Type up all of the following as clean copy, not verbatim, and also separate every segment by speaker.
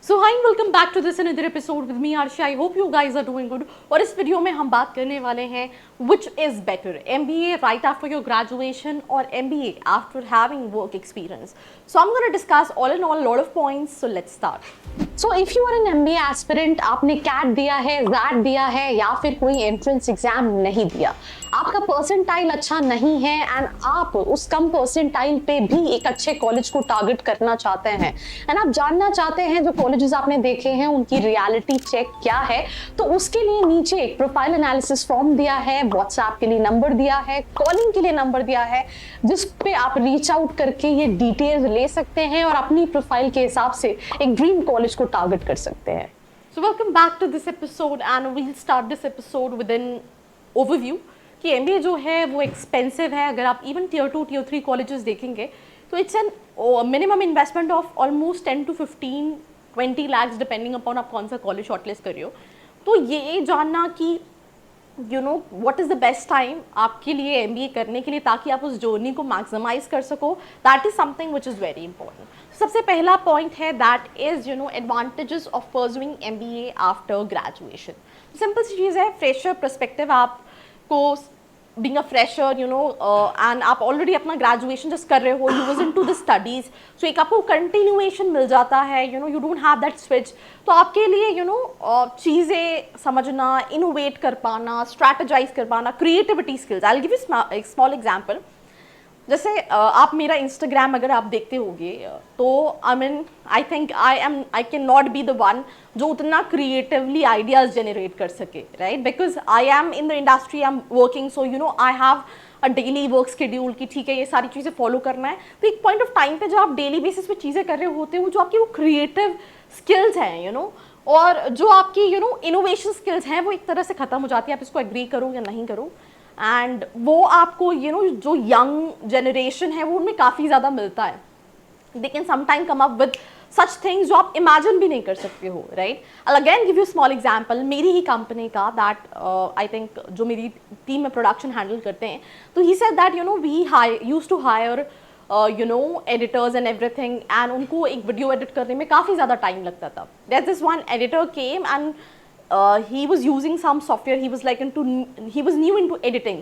Speaker 1: So hi welcome back to this another episode with me Aarshi. I hope you guys are doing good. और इस video में हम बात करने वाले हैं which is better, MBA right after your graduation और MBA after having work experience. So I am gonna discuss all in all lot of points. So let's start. So if you are an MBA aspirant, आपने CAT दिया है, jet दिया है या फिर कोई entrance exam नहीं दिया, आपका परसेंटाइल अच्छा नहीं है एंड आप उस कम परसेंटाइल पे भी एक अच्छे कॉलेज को टारगेट करना चाहते हैं एंड आप जानना चाहते हैं जो कॉलेजेस आपने देखे हैं उनकी रियलिटी चेक क्या है, तो उसके लिए नीचे एक प्रोफाइल एनालिसिस फॉर्म दिया है, व्हाट्सएप के लिए नंबर दिया है, कॉलिंग के लिए नंबर दिया है, जिस पे आप रीच आउट करके ये डिटेल्स ले सकते हैं और अपनी प्रोफाइल के हिसाब से एक ड्रीम कॉलेज को टारगेट कर सकते हैं। So welcome back to this episode and we'll start this episode with an overview कि MBA जो है वो एक्सपेंसिव है। अगर आप इवन Tier 2, Tier 3 कॉलेजेस देखेंगे तो it's an minimum investment of almost 10 to 15-20 lakhs depending upon आप कौन सा कॉलेज शॉर्टलिस्ट कर रहे हो। तो ये जानना कि you know what is the best time आपके लिए MBA करने के लिए ताकि आप उस जर्नी को मैक्सिमाइज कर सको, that is something which is very important. सबसे पहला पॉइंट है that is advantages of pursuing MBA after graduation. Simple सी चीज़ है, फ्रेशर पर्सपेक्टिव आपको being a fresher and आप ऑलरेडी अपना ग्रेजुएशन जस्ट कर रहे हो, you was into the studies, so एक आपको कंटिन्यूएशन मिल जाता है, you don't have that switch. तो आपके लिए चीज़ें समझना, इनोवेट कर पाना, स्ट्रैटेजाइज कर पाना, creativity skills. I will give you एक स्मॉल एग्जांपल। जैसे आप मेरा इंस्टाग्राम अगर आप देखते होंगे तो I think I can not be the one जो उतना क्रिएटिवली आइडियाज जनरेट कर सके, right? Because I am in the industry, I am working, so I have a daily work schedule कि ठीक है ये सारी चीज़ें फॉलो करना है। तो एक पॉइंट ऑफ टाइम पे जब आप डेली बेसिस पे चीज़ें कर रहे होते हो, जो आपकी वो क्रिएटिव स्किल्स हैं और जो आपकी इनोवेशन स्किल्स हैं वो एक तरह से ख़त्म हो जाती है, आप इसको एग्री करो या नहीं करो। एंड वो आपको जो यंग जनरेशन है वो उनमें काफ़ी ज़्यादा मिलता है। They can sometime come up with such things जो आप इमेजिन भी नहीं कर सकते हो, right? I again give you small example मेरी ही कंपनी का, दैट आई थिंक जो मेरी टीम में प्रोडक्शन हैंडल करते हैं, तो he said that we used to hire editors and everything, and उनको एक वीडियो एडिट करने में काफ़ी ज़्यादा टाइम लगता था। There this one editor came and he was using some software, he was new into editing,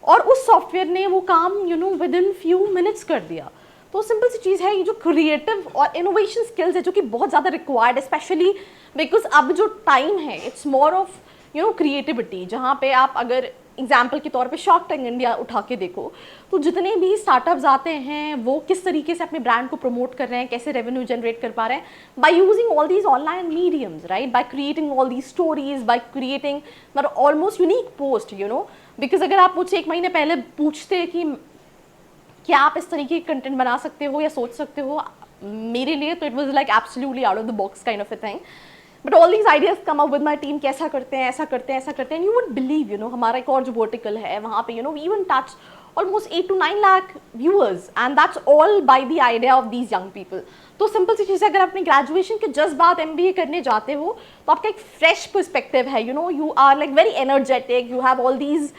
Speaker 1: और उस सॉफ्टवेयर ने वो काम within few minutes कर दिया। तो सिंपल सी चीज़ है, ये जो क्रिएटिव और इनोवेशन स्किल्स है जो कि बहुत ज़्यादा रिक्वायर्ड, स्पेशली बिकॉज अब जो टाइम है इट्स मोर ऑफ क्रिएटिविटी, जहाँ पे आप अगर एग्जाम्पल के तौर पे शार्क टैंक इंडिया उठा के देखो तो जितने भी स्टार्टअप्स आते हैं वो किस तरीके से अपने ब्रांड को प्रमोट कर रहे हैं, कैसे रेवेन्यू जनरेट कर पा रहे हैं, by using all these online mediums, right? By creating all these stories, by creating मतलब ऑलमोस्ट यूनिक पोस्ट, बिकॉज अगर आप मुझसे 1 महीने पहले पूछते कि क्या आप इस तरीके के कंटेंट बना सकते हो या सोच सकते हो, मेरे लिए तो it was like absolutely out of the box kind of a thing. But all these ideas come up with my team, कैसा करते हैं, ऐसा करते हैं, ऐसा करते हैं, यू वुड बिलीव हमारा एक और जो वर्टिकल है वहाँ पे we even touch almost 8 to 9 lakh viewers, and that's all by the idea of these young people. तो सिंपल सी चीज़ है, अगर अपने ग्रेजुएशन के जस्ट बाद MBA करने जाते हो तो आपका एक फ्रेश पर्सपेक्टिव है, you are like very energetic, you have all these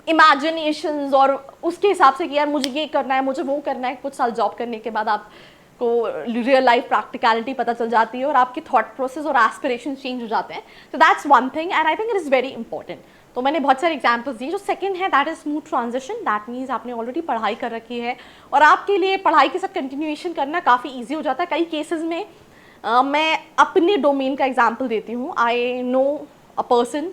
Speaker 1: imaginations, और उसके हिसाब से कि यार मुझे ये करना है, मुझे वो करना है। कुछ साल जॉब करने के बाद आपको रियल लाइफ प्रैक्टिकलिटी पता चल जाती है और आपकी थॉट प्रोसेस और एस्पिरेशन चेंज हो जाते हैं। तो that's one thing and I think it is very important. तो मैंने बहुत सारे एग्जाम्पल्स दिए। जो सेकंड है that is smooth transition, that means आपने ऑलरेडी पढ़ाई कर रखी है और आपके लिए पढ़ाई के साथ कंटिन्यूएशन करना काफ़ी ईजी हो जाता है। कई केसेस में मैं अपने डोमेन का एग्जाम्पल देती हूँ। I know a person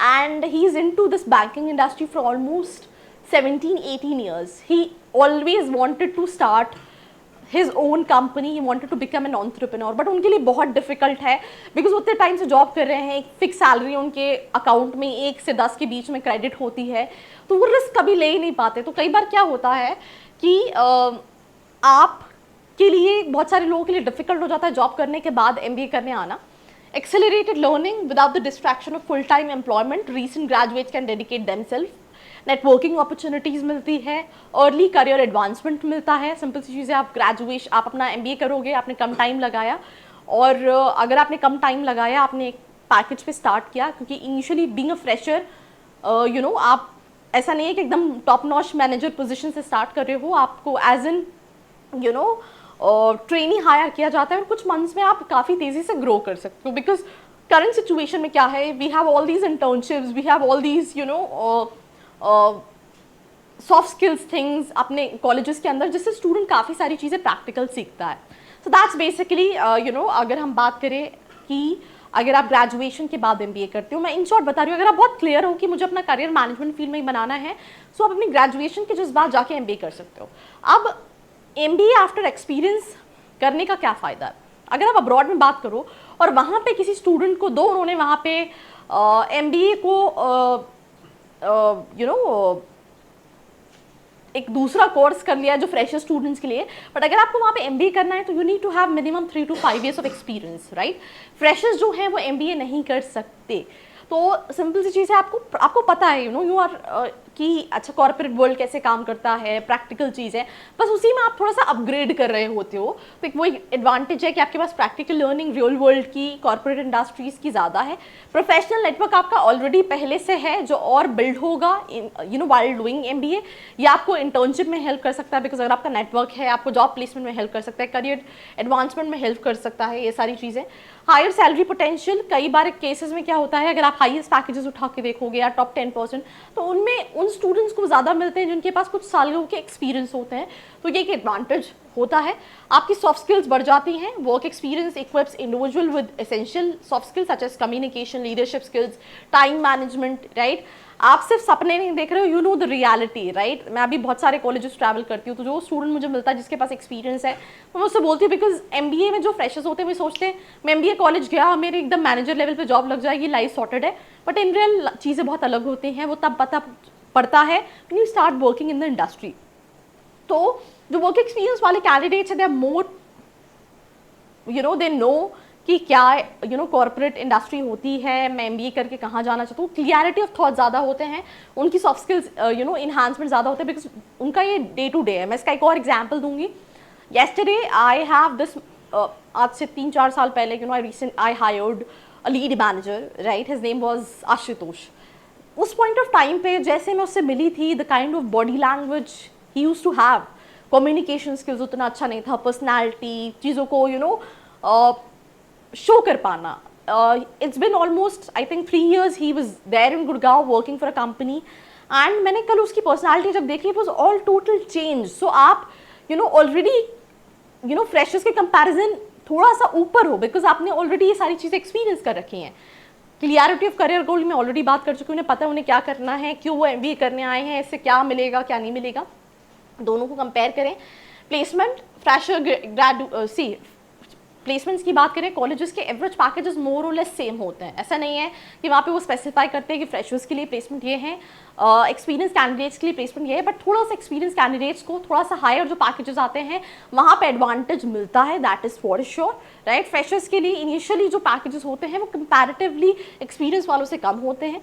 Speaker 1: and he is into this banking industry for almost 17-18 years. He always wanted to start his own company, he wanted to become an entrepreneur, but उनके लिए बहुत difficult है because उतने time से job कर रहे हैं, एक फिक्स सैलरी उनके अकाउंट में 1 से 10 के बीच में क्रेडिट होती है, तो वो रिस्क कभी ले ही नहीं पाते। तो कई बार क्या होता है कि आप के लिए, बहुत सारे लोगों के लिए डिफिकल्ट हो जाता है जॉब करने के बाद MBA करने आना। Accelerated learning without the distraction of full-time employment, recent graduates can dedicate themselves. Networking opportunities मिलती है, अर्ली करियर एडवांसमेंट मिलता है। सिंपल सी चीज़ है, आप अपना MBA करोगे, आपने कम टाइम लगाया, और अगर आपने कम टाइम लगाया, आपने एक पैकेज पे स्टार्ट किया, क्योंकि इनिशियली बीइंग अ फ्रेशर आप ऐसा नहीं है कि एकदम टॉप नॉच मैनेजर पोजीशन से स्टार्ट कर रहे हो, आपको एज एन ट्रेनी हायर किया जाता है और कुछ मंथ्स में आप काफ़ी तेज़ी से ग्रो कर सकते हो, बिकॉज करंट सिचुएशन में क्या है, we have all these internships, we have all these soft skills things अपने कॉलेजेस के अंदर, जिससे स्टूडेंट काफ़ी सारी चीज़ें प्रैक्टिकल सीखता है. सो दैट्स बेसिकली अगर हम बात करें कि अगर आप ग्रेजुएशन के बाद MBA करते हो, मैं इन शॉर्ट बता रही हूँ, अगर आप बहुत क्लियर हो कि मुझे अपना करियर मैनेजमेंट फील्ड में ही बनाना है, सो आप अपनी ग्रेजुएशन के जिस बाद जाके MBA कर सकते हो. अब MBA आफ्टर एक्सपीरियंस करने का क्या फ़ायदा है? अगर आप अब्रॉड में बात करो और वहाँ पे किसी स्टूडेंट को दो, उन्होंने वहाँ पे MBA को एक दूसरा कोर्स कर लिया जो फ्रेशर स्टूडेंट्स के लिए, बट अगर आपको वहाँ पे MBA करना है तो you need to have minimum 3 to 5 years of experience, right. Freshers जो हैं वो MBA नहीं कर सकते. तो सिंपल सी चीज़ है, आपको पता है यू आर कि अच्छा कॉर्पोरेट वर्ल्ड कैसे काम करता है, प्रैक्टिकल चीज़ है, बस उसी में आप थोड़ा सा अपग्रेड कर रहे होते हो. तो एक वो एडवांटेज है कि आपके पास प्रैक्टिकल लर्निंग रियल वर्ल्ड की, कॉर्पोरेट इंडस्ट्रीज़ की ज़्यादा है. प्रोफेशनल नेटवर्क आपका ऑलरेडी पहले से है जो और बिल्ड होगा व्हाइल डूइंग MBA, या आपको इंटर्नशिप में हेल्प कर सकता है, बिकॉज अगर आपका नेटवर्क है आपको जॉब प्लेसमेंट में हेल्प कर सकता है, करियर एडवांसमेंट में हेल्प कर सकता है, ये सारी चीज़ें. हायर सैलरी पोटेंशियल, कई बार केसेस में क्या होता है, अगर आप हाईएस्ट पैकेजेस उठा के देखोगे या टॉप 10%, तो उनमें उन स्टूडेंट्स को ज़्यादा मिलते हैं जिनके पास कुछ सालों के एक्सपीरियंस होते हैं. तो ये एक एडवांटेज होता है. आपकी सॉफ्ट स्किल्स बढ़ जाती हैं. Work experience equips individual with essential soft skills such as communication, leadership skills, time management, right. आप सिर्फ सपने नहीं देख रहे हो, you know the reality, right. मैं अभी बहुत सारे कॉलेजेस ट्रैवल करती हूँ, तो जो स्टूडेंट मुझे मिलता है जिसके पास एक्सपीरियंस है, तो मैं उससे बोलती हूँ, बिकॉज MBA में जो फ्रेशर्स होते हैं वो सोचते हैं मैं MBA कॉलेज गया, मेरे एकदम मैनेजर लेवल पे जॉब लग जाएगी, लाइफ सॉर्टेड है. बट इन रियल चीज़ें बहुत अलग होती हैं. वो तब पता पड़ता है when you start working in the industry. तो जो वर्क एक्सपीरियंस वाले कैंडिडेट्स हैं, they are more they know कि क्या कॉर्पोरेट इंडस्ट्री होती है, मैं MBA करके कहाँ जाना चाहता हूँ. क्लियरिटी ऑफ थॉट ज़्यादा होते हैं, उनकी सॉफ्ट स्किल्स इन्हांसमेंट ज़्यादा होते हैं, बिकॉज उनका ये डे टू डे है. मैं इसका एक और एग्जाम्पल दूंगी. येस्टरडे आई हैव दिस, आज से 3-4 साल पहले I hired a lead manager, right. His name was Ashutosh. उस पॉइंट ऑफ टाइम पे जैसे मैं उससे मिली थी, the kind of body language he used to have, communication skills उतना अच्छा नहीं था, पर्सनैलिटी, चीज़ों को शो कर पाना. It's been almost I think 3 years he was there in Gurgaon working for a company, and मैंने कल उसकी पर्सनैलिटी जब देखी, it was all total change. So आप ऑलरेडी फ्रेशर्स के कंपैरिजन थोड़ा सा ऊपर हो, बिकॉज आपने ऑलरेडी ये सारी चीज़ें एक्सपीरियंस कर रखी हैं. क्लियरिटी ऑफ करियर गोल में ऑलरेडी बात कर चुकी हूँ, उन्हें पता है उन्हें क्या करना है, क्यों वो MBA करने आए हैं, इससे क्या मिलेगा क्या नहीं मिलेगा. दोनों को कंपेयर करें. प्लेसमेंट, फ्रेशर प्लेसमेंट्स की बात करें, कॉलेजेस के एवरेज पैकेजेस मोर और लेस सेम होते हैं. ऐसा नहीं है कि वहाँ पे वो स्पेसिफाई करते हैं कि फ्रेशर्स के लिए प्लेसमेंट ये है, एक्सपीरियंस कैंडिडेट्स के लिए प्लेसमेंट ये है, बट थोड़ा सा एक्सपीरियंस कैंडिडेट्स को थोड़ा सा हायर जो पैकेजेस आते हैं वहाँ पे एडवांटेज मिलता है, that is for sure, right. Freshers के लिए इनिशियली जो पैकेजेस होते हैं वो कंपैरेटिवली एक्सपीरियंस वालों से कम होते हैं.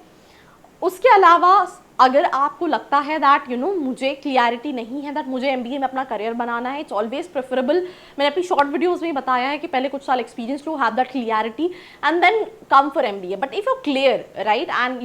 Speaker 1: उसके अलावा अगर आपको लगता है दैट मुझे क्लियरिटी नहीं है, दैट मुझे MBA में अपना करियर बनाना है, इट्स ऑलवेज प्रेफरेबल. मैंने अपनी शॉर्ट वीडियोस में बताया है कि पहले कुछ साल एक्सपीरियंस लो, have that clarity and then come for MBA. But if you clear, right, and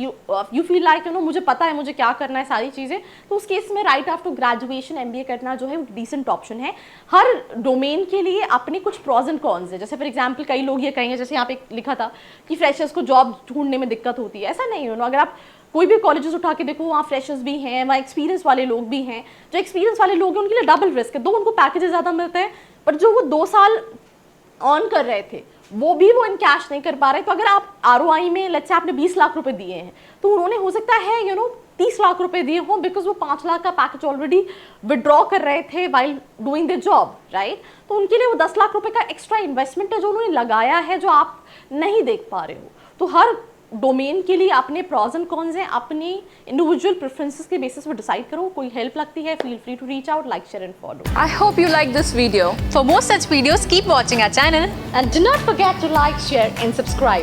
Speaker 1: you feel like मुझे पता है मुझे क्या करना है सारी चीज़ें, तो उस केस में राइट आफ्टर ग्रेजुएशन MBA करना जो है वो डिसेंट ऑप्शन है. हर डोमेन के लिए अपने कुछ प्रॉज एंड कॉन्स है. जैसे फॉर एग्जाम्पल कई लोग ये कहेंगे, जैसे यहाँ पे लिखा था कि फ्रेशर्स को जॉब ढूंढने में दिक्कत होती है. ऐसा नहीं है. अगर आप कोई भी कॉलेजेस उठा के देखो, वहाँ फ्रेशर्स भी हैं, वहाँ एक्सपीरियंस वाले लोग भी हैं. जो एक्सपीरियंस वाले लोग हैं उनके लिए डबल रिस्क है. 2 उनको पैकेजेस ज़्यादा मिलते हैं, बट जो वो 2 साल ऑन कर रहे थे वो भी वो इन कैश नहीं कर पा रहे. तो अगर आप ROI में लेट्स से आपने 20 लाख रुपए दिए हैं, तो उन्होंने हो सकता है 30 लाख रुपए दिए हों, बिकॉज वो 5 लाख का पैकेज ऑलरेडी विड्रॉ कर रहे थे while doing the job, right. तो उनके लिए वो 10 लाख रुपए का एक्स्ट्रा इन्वेस्टमेंट है जो उन्होंने लगाया है, जो आप नहीं देख पा रहे हो. तो हर डोमेन के लिए अपने प्रॉज एंड कॉन्स हैं, अपनी इंडिविजुअल प्रेफरेंसेस के बेसिस पर डिसाइड करो. कोई हेल्प लगती है, feel free to reach out, like, share and follow.
Speaker 2: I hope you like this video. For more such videos, keep watching our channel
Speaker 1: And do not forget to like, share and subscribe.